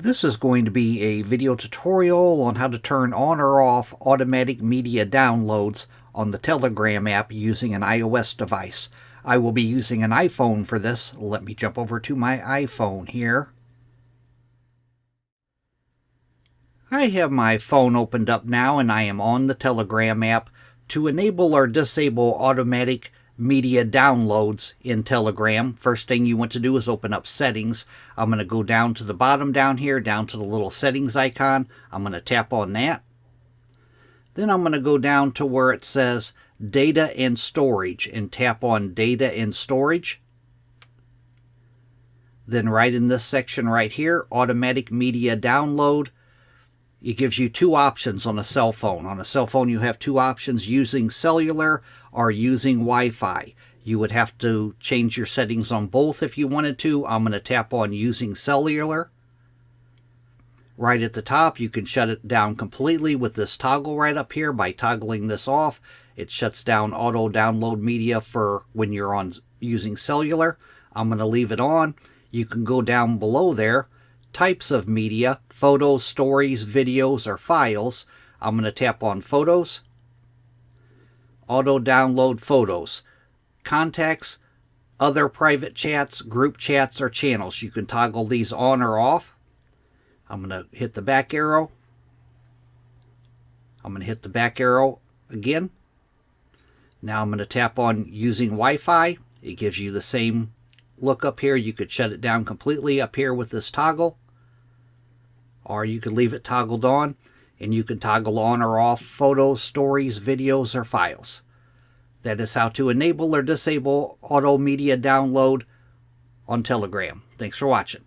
This is going to be a video tutorial on how to turn on or off automatic media downloads on the Telegram app using an iOS device. I will be using an iPhone for this. Let me jump over to my iPhone here. I have my phone opened up now and I am on the Telegram app. To enable or disable automatic media downloads in Telegram, first thing you want to do is open up settings. I'm going to go down to the bottom down here, down to the little settings icon. I'm going to tap on that. Then I'm going to go down to where it says data and storage and tap on data and storage. Then right in this section right here, automatic media download. It gives you two options on a cell phone. On a cell phone, you have two options, using cellular or using Wi-Fi. You would have to change your settings on both if you wanted to. I'm going to tap on using cellular. Right at the top, you can shut it down completely with this toggle right up here. By toggling this off, it shuts down auto download media for when you're on using cellular. I'm going to leave it on. You can go down below there. Types of media, photos, stories, videos, or files. I'm going to tap on photos. Auto download photos. Contacts, other private chats, group chats, or channels. You can toggle these on or off. I'm going to hit the back arrow. I'm going to hit the back arrow again. Now I'm going to tap on using Wi-Fi. It gives you the same look up here. You could shut it down completely up here with this toggle, or you could leave it toggled on, and you can toggle on or off photos, stories, videos, or files. That is how to enable or disable auto media download on Telegram. Thanks for watching.